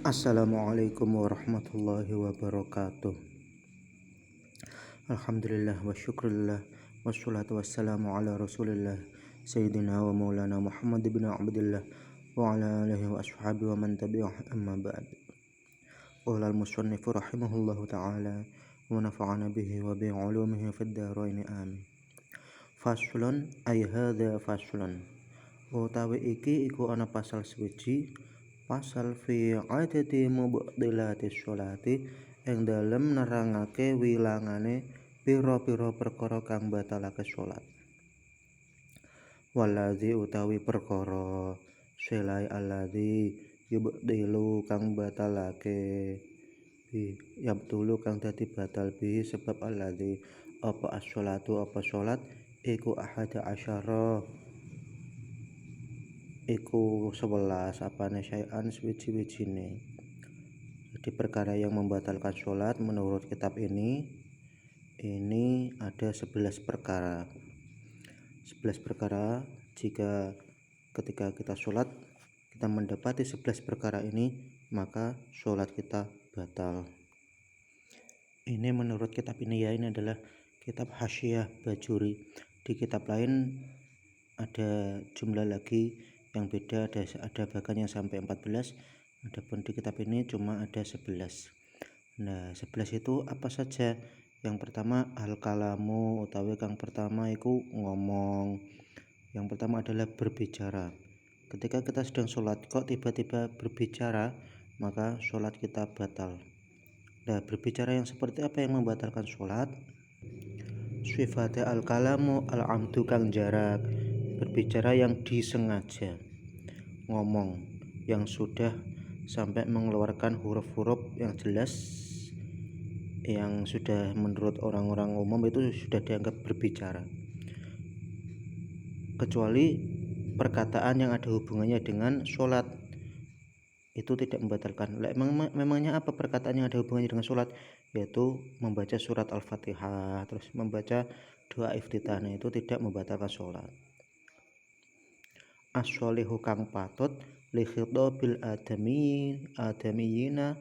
Assalamualaikum warahmatullahi wabarakatuh. Alhamdulillah wa syukurillah wassalatu wassalamu ala rasulillah Sayyidina wa maulana Muhammad bin Abdullah wa ala alihi wa ashabihi wa man tabi'ah amma ba'd. Qala al-musannifu rahimahullahu ta'ala wa nafa'ana bihi wa bi 'ulumihi fid dharain amin. Faslun ay hadza faslun. Utawi iki iku ana pasal swiji, pasal fi adati mubtilati sholati ing dalem nerangake wilangane pira-pira perkara kang batalake salat. Waladzi utawi perkara selai alladzi yubtilu kang batalake yabtulu kang dadi batal bi sebab alladzi apa as-sholatu apa salat iku ahada asyara iku 11 apane syai'an suwiji-wijine. Jadi perkara yang membatalkan sholat menurut kitab ini ada 11 perkara. 11 perkara, jika ketika kita sholat kita mendapati 11 perkara ini, maka sholat kita batal. Ini menurut kitab ini ya, ini adalah kitab Hasyiah Bajuri. Di kitab lain ada jumlah lagi yang beda, ada bahkan yang sampai 14. Adapun di kitab ini cuma ada 11. Nah, 11 itu apa saja? Yang pertama al-kalamu, utawi kang pertama iku ngomong. Yang pertama adalah berbicara. Ketika kita sedang sholat kok tiba-tiba berbicara, maka sholat kita batal. Nah, berbicara yang seperti apa yang membatalkan sholat? Sifatnya al-kalamu al-amdu kang jarak, berbicara yang disengaja, ngomong yang sudah sampai mengeluarkan huruf-huruf yang jelas, yang sudah menurut orang-orang umum itu sudah dianggap berbicara, kecuali perkataan yang ada hubungannya dengan sholat itu tidak membatalkan. Memangnya apa perkataan yang ada hubungannya dengan sholat? Yaitu membaca surat Al-Fatihah, terus membaca doa iftitahnya, itu tidak membatalkan sholat. As-sholihu kang patut li khitabil adamiyina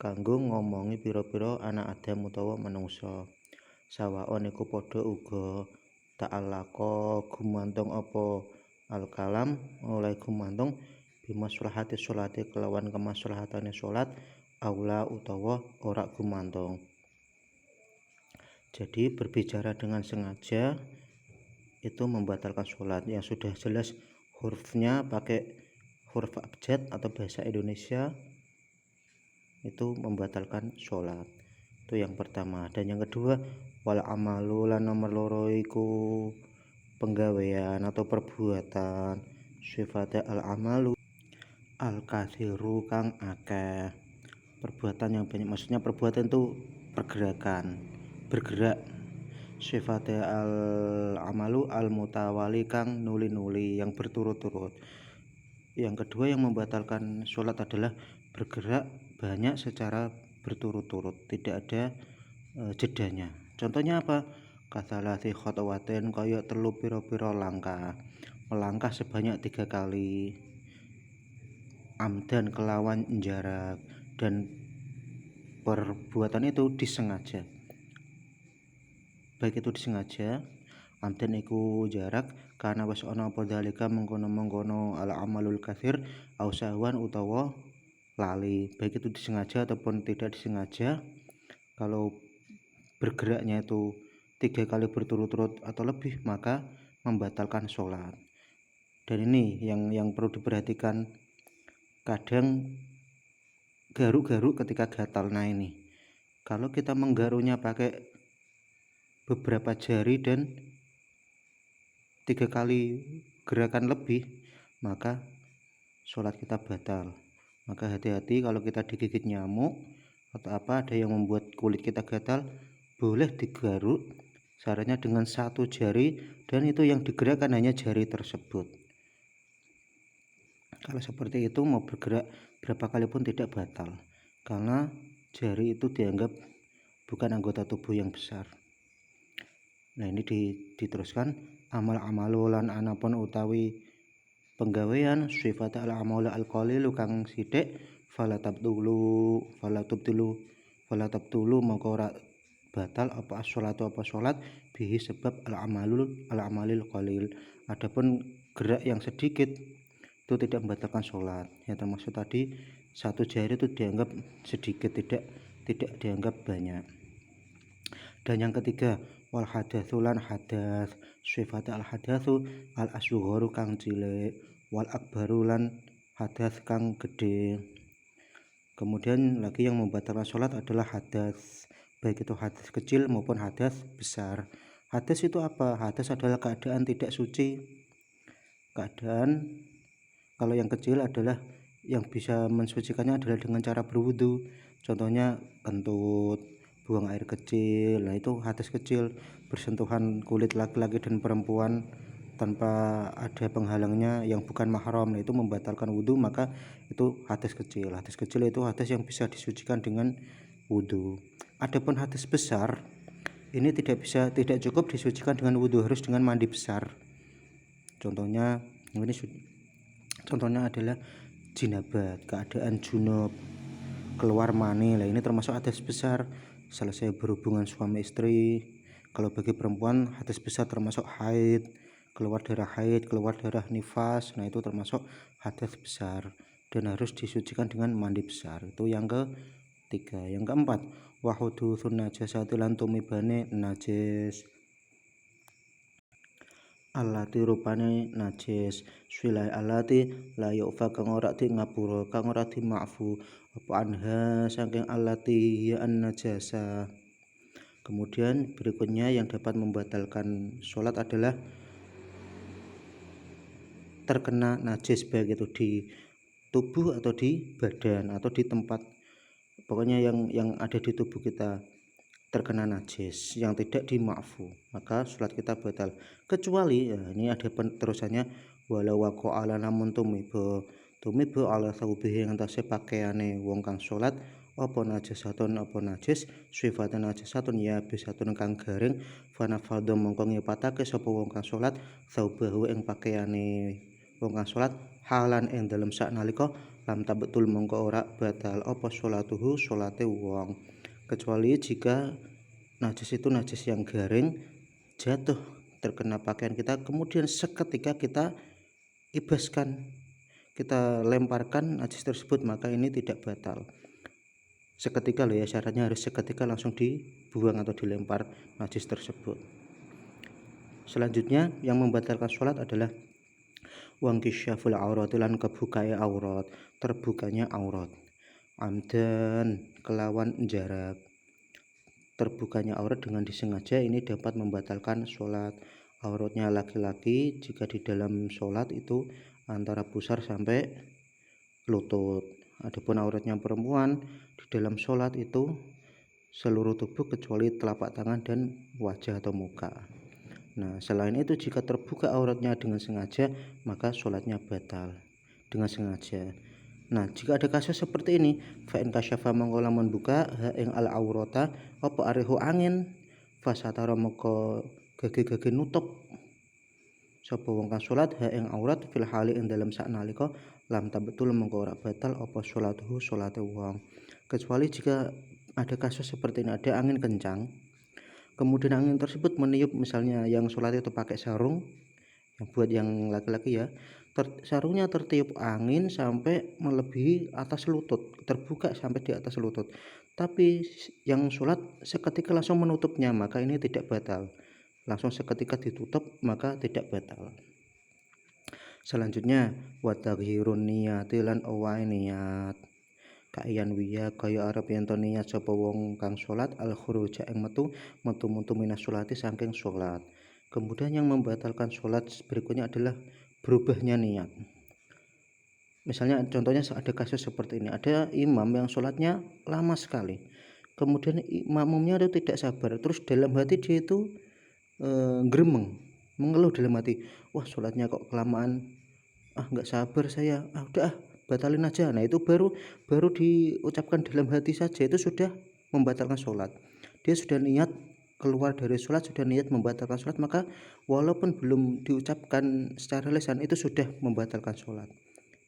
kanggo ngomongi pira-pira anak Adam utawa manungsa. Sawaon iku padha uga ta'allaqo gumantung apa al-kalam oleh gumantung bimaslahati sholati kelawan kemaslahatane sholat aula utawa ora gumantung. Jadi berbicara dengan sengaja itu membatalkan sholat, yang sudah jelas hurufnya pakai huruf abjad atau bahasa Indonesia, itu membatalkan sholat. Itu yang pertama. Dan yang kedua, wal amalu lan nomor loro iku penggawean atau perbuatan. Sifatnya al amalu al kathiru kang akeh, perbuatan yang banyak, maksudnya perbuatan itu pergerakan, bergerak. Sifatnya al amalu al mutawali kang nuli-nuli, yang berturut-turut. Yang kedua yang membatalkan sholat adalah bergerak banyak secara berturut-turut, tidak ada jedanya. Contohnya apa? Kathalati khotwatin, kaya telu pira-pira langkah, melangkah sebanyak 3 kali, amdan kelawan jarak, dan perbuatan itu disengaja, baik itu disengaja amdan iku jarak karena wis ana apa dalika mengkono-mengkono al amalul katsir au sahwan utawa lali, baik itu disengaja ataupun tidak disengaja. Kalau bergeraknya itu 3 kali berturut-turut atau lebih, maka membatalkan sholat. Dan ini yang perlu diperhatikan, kadang garuk-garuk ketika gatal. Nah, ini kalau kita menggarunya pakai beberapa jari dan 3 kali gerakan lebih, maka sholat kita batal. Maka hati-hati kalau kita digigit nyamuk atau apa, ada yang membuat kulit kita gatal, boleh digaruk caranya dengan 1 jari, dan itu yang digerakkan hanya jari tersebut. Kalau seperti itu mau bergerak berapa kali pun tidak batal, karena jari itu dianggap bukan anggota tubuh yang besar. Nah, ini diteruskan amal-amalu lan anapun utawi penggawean sifat al-amalu al-qalilu kang sithik fala tabtulu mongko ora batal apa as-sholatu apa sholat bihi sebab al-amalil qalil. Adapun gerak yang sedikit itu tidak membatalkan sholat. Ya termasuk tadi satu jari itu dianggap sedikit, tidak dianggap banyak. Dan yang ketiga, wal hadatsulan hadas, sifat al hadatsu al asgharu kang cilik, wal akbarulan hadas kang gede. Kemudian lagi yang membatalkan sholat adalah hadas, baik itu hadas kecil maupun hadas besar. Hadas itu apa? Hadas adalah keadaan tidak suci. Keadaan kalau yang kecil adalah yang bisa mensucikannya adalah dengan cara berwudu. Contohnya kentut, buang air kecil. Nah itu hadas kecil, bersentuhan kulit laki-laki dan perempuan tanpa ada penghalangnya yang bukan mahram. Nah itu membatalkan wudu, maka itu hadas kecil. Hadas kecil itu hadas yang bisa disucikan dengan wudu. Adapun hadas besar ini tidak cukup disucikan dengan wudu, harus dengan mandi besar. Contohnya adalah jinabat, keadaan junub, keluar mani. Lah ini termasuk hadas besar, selesai berhubungan suami istri. Kalau bagi perempuan hadas besar termasuk haid, keluar darah nifas. Nah itu termasuk hadas besar dan harus disucikan dengan mandi besar. Itu yang ketiga. Yang keempat, wa hudutsun najasati lan tumibane najis, alati rupane najis, swilai alati la yufa kang ora di ngapura, kang ora di maafu apa anha saking alati ya an najasa. Kemudian berikutnya yang dapat membatalkan sholat adalah terkena najis, baik itu di tubuh atau di badan atau di tempat, pokoknya yang ada di tubuh kita terkena najis yang tidak dimaafu, maka sholat kita batal. Kecuali ya, ini ada terusannya, walau waqa'ala namun tumiba ala saubihi yang tasih pakaiane wong kang sholat apa najasatun apa najis sifatan najasatun ya bisatun kang garing fanafadha mongko ngipatake sapa wong kang sholat saubahu ing pakaiane wong kang sholat halan ing dalem sak nalika lam tabetul mongko ora batal apa sholatuhu sholate wong, kecuali jika najis itu najis yang garing jatuh terkena pakaian kita, kemudian seketika kita ibaskan, kita lemparkan najis tersebut, maka ini tidak batal. Seketika loh ya, syaratnya harus seketika langsung dibuang atau dilempar najis tersebut. Selanjutnya yang membatalkan sholat adalah wangkisyaful aurat lan kebukai aurat, terbukanya aurat, amdan kelawan jarak. Terbukanya aurat dengan disengaja ini dapat membatalkan sholat. Auratnya laki-laki jika di dalam sholat itu antara pusar sampai lutut. Adapun auratnya perempuan di dalam sholat itu seluruh tubuh kecuali telapak tangan dan wajah atau muka. Nah selain itu jika terbuka auratnya dengan sengaja maka sholatnya batal dengan sengaja. Nah jika ada kasus seperti ini, fa in kasyafa mongko lamun buka ha ing al aurata apa arihu angin fasatara moko gage nutup sapa wong kang salat ha ing aurat fil hali ing dalam sak nalika lam tabetul mongko ora batal apa salatuhu salate wong, kecuali jika ada kasus seperti ini, ada angin kencang kemudian angin tersebut meniup, misalnya yang sholat itu pakai sarung, yang buat yang laki-laki ya, sarungnya tertiup angin sampai melebihi atas lutut, terbuka sampai di atas lutut, tapi yang sholat seketika langsung menutupnya, maka ini tidak batal. Langsung seketika ditutup maka tidak batal. Selanjutnya wataghirun niyati lan owae niat, kaiyan wiya kaya arep yen to niat sapa wong kang salat al khuruja ing metu minas sholati saking salat. Kemudian yang membatalkan sholat berikutnya adalah berubahnya niat. Misalnya contohnya ada kasus seperti ini, ada imam yang sholatnya lama sekali, kemudian makmumnya itu tidak sabar, terus dalam hati dia itu gremeng, mengeluh dalam hati, wah sholatnya kok kelamaan, nggak sabar saya, udah batalin aja. Nah itu baru diucapkan dalam hati saja itu sudah membatalkan sholat. Dia sudah niat keluar dari sholat, sudah niat membatalkan sholat, maka walaupun belum diucapkan secara lisan itu sudah membatalkan sholat.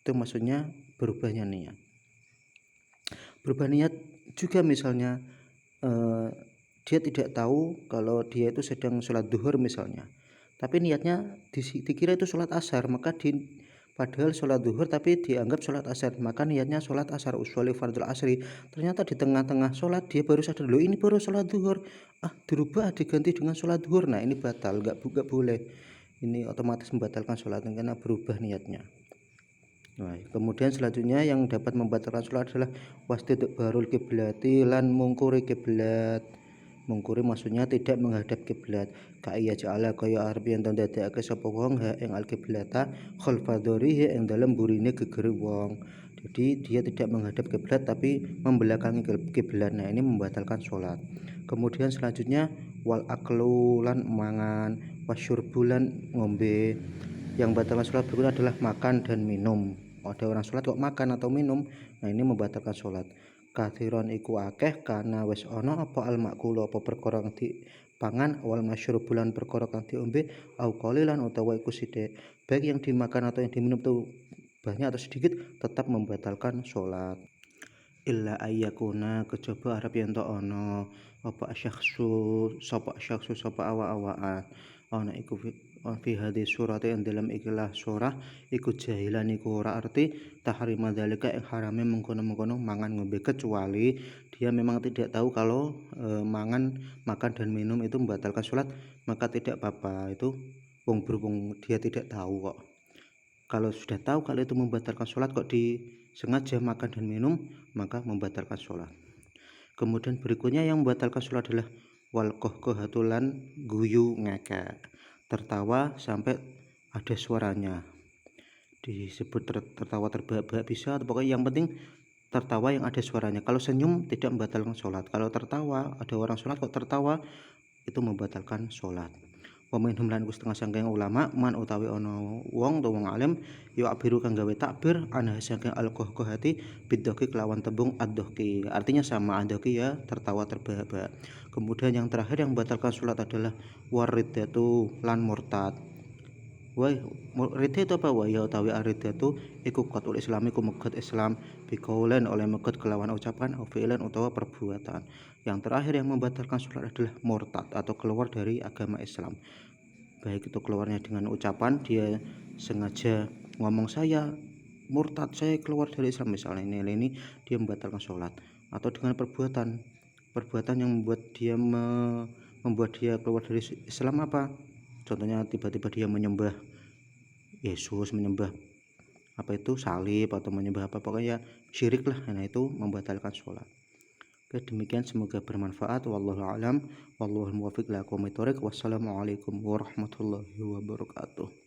Itu maksudnya berubahnya niat. berubah niat juga, misalnya dia tidak tahu kalau dia itu sedang sholat duhur misalnya, tapi niatnya dikira itu sholat asar, maka padahal sholat duhur tapi dianggap sholat asar, maka niatnya sholat asar, usholi fardul asri. Ternyata di tengah-tengah sholat dia baru sadar, loh ini baru sholat duhur, dirubah diganti dengan sholat duhur. Nah ini batal, nggak boleh, ini otomatis membatalkan sholat karena berubah niatnya. Nah, kemudian selanjutnya yang dapat membatalkan sholat adalah wasdid barul kiblati lan mungkuri kiblat. Mungkuri maksudnya tidak menghadap kiblat. Kaya ja'ala kaya arep yen ndadekake sapa wong ha ing al kiblata khalfa dhurihi ing dalem burine gegere wong. Jadi dia tidak menghadap kiblat tapi membelakangi kiblat. Nah, ini membatalkan sholat. Kemudian selanjutnya wal aklu lan mangan, wasyurbulan ngombe. Yang batalkan sholat berikutnya adalah makan dan minum. Ada orang sholat kok makan atau minum, nah ini membatalkan sholat. Kathiron iku akeh karena wis ana apa al makulu apa perkara kang dipangan, wal masyrubulan perkara kang diombe, au qalilan utawa iku sithik. Baik yang dimakan atau yang diminum itu banyak atau sedikit tetap membatalkan sholat. Illa ayyakuna kejaba arep yen to ana apa syakhsu sapa awa-awaan ana iku fi hadis surat yang dalam ikilah surah iku jahilan iku ora arti tahrima dzalika ing harame mengkono-mengkono mangan ngombe, kecuali dia memang tidak tahu kalau makan dan minum itu membatalkan sholat, maka tidak apa-apa. Itu berhubung dia tidak tahu kok. Kalau sudah tahu kalau itu membatalkan sholat kok disengaja makan dan minum, maka membatalkan sholat. Kemudian berikutnya yang membatalkan sholat adalah wal kohkohatulan guyu ngekek, tertawa sampai ada suaranya, disebut tertawa terbahak-bahak bisa, atau pokoknya yang penting tertawa yang ada suaranya. Kalau senyum tidak membatalkan sholat, kalau tertawa, ada orang sholat kok tertawa, itu membatalkan sholat. Peminhum lan setengah sangking ulama man utawi ana wong utawa wong alim yo abiru kang gawe takbir ana sangking alqahqahati bidoki kelawan tembung ad-dohki, artinya sama ad-dohki ya tertawa terbahak-bahak. Kemudian yang terakhir yang membatalkan sholat adalah waridatu lan murtad. Ridha itu apa? Wa ya utawi aridatu iku qatul islami ku megat Islam bikaulen oleh megat kelawan ucapan au fi'lan utawa perbuatan. Yang terakhir yang membatalkan sholat adalah murtad atau keluar dari agama Islam. Baik itu keluarnya dengan ucapan, dia sengaja ngomong saya murtad, saya keluar dari Islam misalnya, ini dia membatalkan sholat. Atau dengan perbuatan yang membuat dia keluar dari Islam apa? Contohnya tiba-tiba dia menyembah Yesus, menyembah apa itu salib, atau menyembah apa, pokoknya syirik lah. Nah itu membatalkan sholat. Oke, demikian semoga bermanfaat. Wallahu a'lam, wallahu muwaffiq ila aqwamit thoriq. Wassalamualaikum warahmatullahi wabarakatuh.